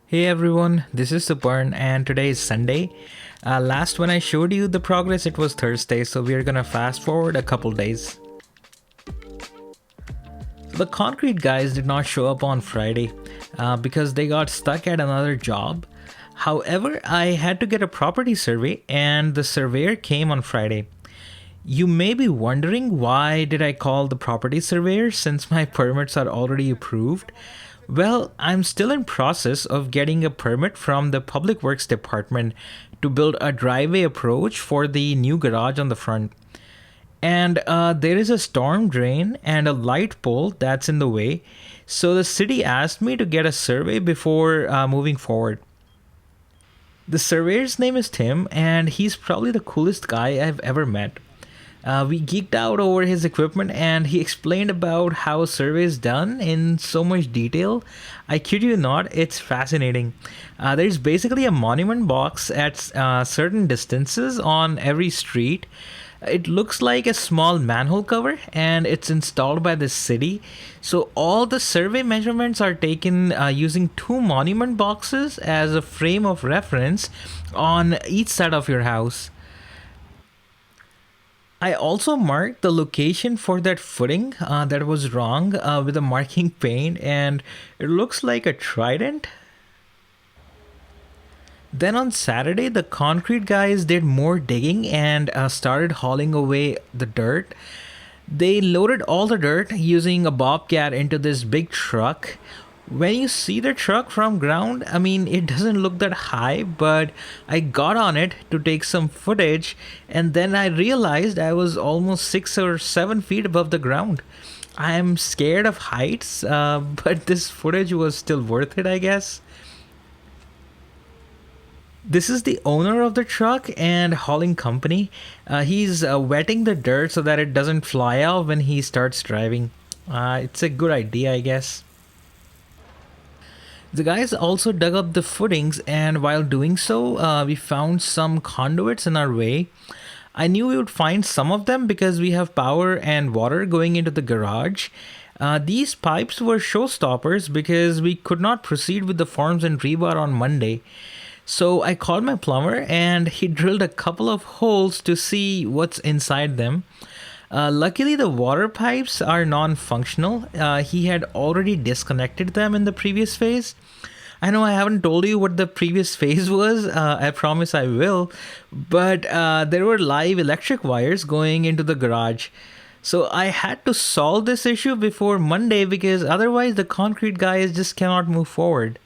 Hey everyone, this is SupaRn and today is Sunday. Last when I showed you the progress it was Thursday, so we are gonna fast forward a couple days. So the concrete guys did not show up on Friday because they got stuck at another job. However, I had to get a property survey and the surveyor came on Friday. You may be wondering why did I call the property surveyor since my permits are already approved. Well, I'm still in process of getting a permit from the Public Works Department to build a driveway approach for the new garage on the front. And there is a storm drain and a light pole that's in the way. So the city asked me to get a survey before moving forward. The surveyor's name is Tim, and he's probably the coolest guy I've ever met. We geeked out over his equipment and he explained about how a survey is done in so much detail. I kid you not, it's fascinating. There's basically a monument box at certain distances on every street. It looks like a small manhole cover and it's installed by the city. So all the survey measurements are taken using two monument boxes as a frame of reference on each side of your house. I also marked the location for that footing that was wrong with a marking paint, and it looks like a trident. Then on Saturday, the concrete guys did more digging and started hauling away the dirt. They loaded all the dirt using a bobcat into this big truck. When you see the truck from ground, I mean, it doesn't look that high, but I got on it to take some footage and then I realized I was almost 6 or 7 feet above the ground. I am scared of heights, but this footage was still worth it, I guess. This is the owner of the truck and hauling company. He's wetting the dirt so that it doesn't fly out when he starts driving. It's a good idea, I guess. The guys also dug up the footings, and while doing so, we found some conduits in our way. I knew we would find some of them because we have power and water going into the garage. These pipes were showstoppers because we could not proceed with the forms and rebar on Monday. So I called my plumber and he drilled a couple of holes to see what's inside them. Luckily, the water pipes are non-functional. He had already disconnected them in the previous phase. I know I haven't told you what the previous phase was. I promise I will. But there were live electric wires going into the garage. So I had to solve this issue before Monday because otherwise the concrete guys just cannot move forward.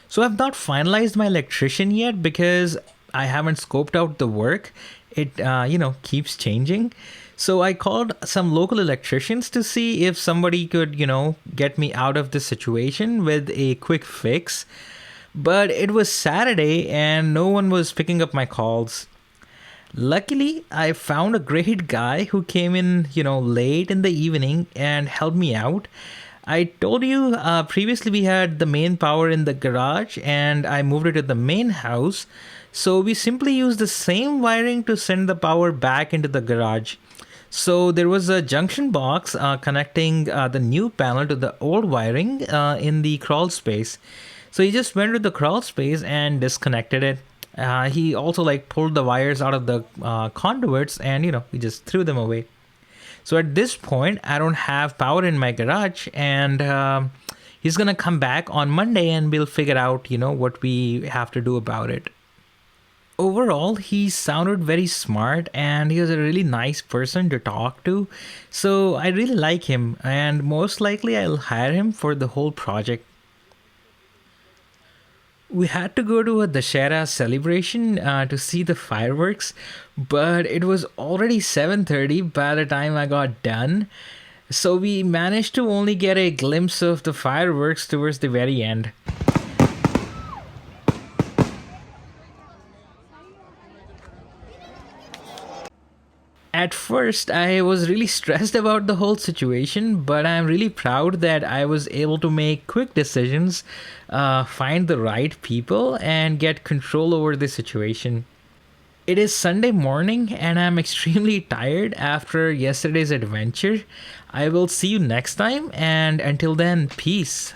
So I've not finalized my electrician yet because I haven't scoped out the work. It, keeps changing. So I called some local electricians to see if somebody could, get me out of this situation with a quick fix. But it was Saturday and no one was picking up my calls. Luckily, I found a great guy who came in, late in the evening and helped me out. I told you previously we had the main power in the garage and I moved it to the main house. So we simply used the same wiring to send the power back into the garage. So there was a junction box connecting the new panel to the old wiring in the crawl space. So he just went to the crawl space and disconnected it. He also pulled the wires out of the conduits and he just threw them away. So at this point, I don't have power in my garage and he's going to come back on Monday and we'll figure out, what we have to do about it. Overall, he sounded very smart and he was a really nice person to talk to. So I really like him and most likely I'll hire him for the whole project. We had to go to a Dashera celebration to see the fireworks, but it was already 7:30 by the time I got done. So we managed to only get a glimpse of the fireworks towards the very end. At first, I was really stressed about the whole situation, but I'm really proud that I was able to make quick decisions, find the right people, and get control over the situation. It is Sunday morning and I'm extremely tired after yesterday's adventure. I will see you next time, and until then, peace.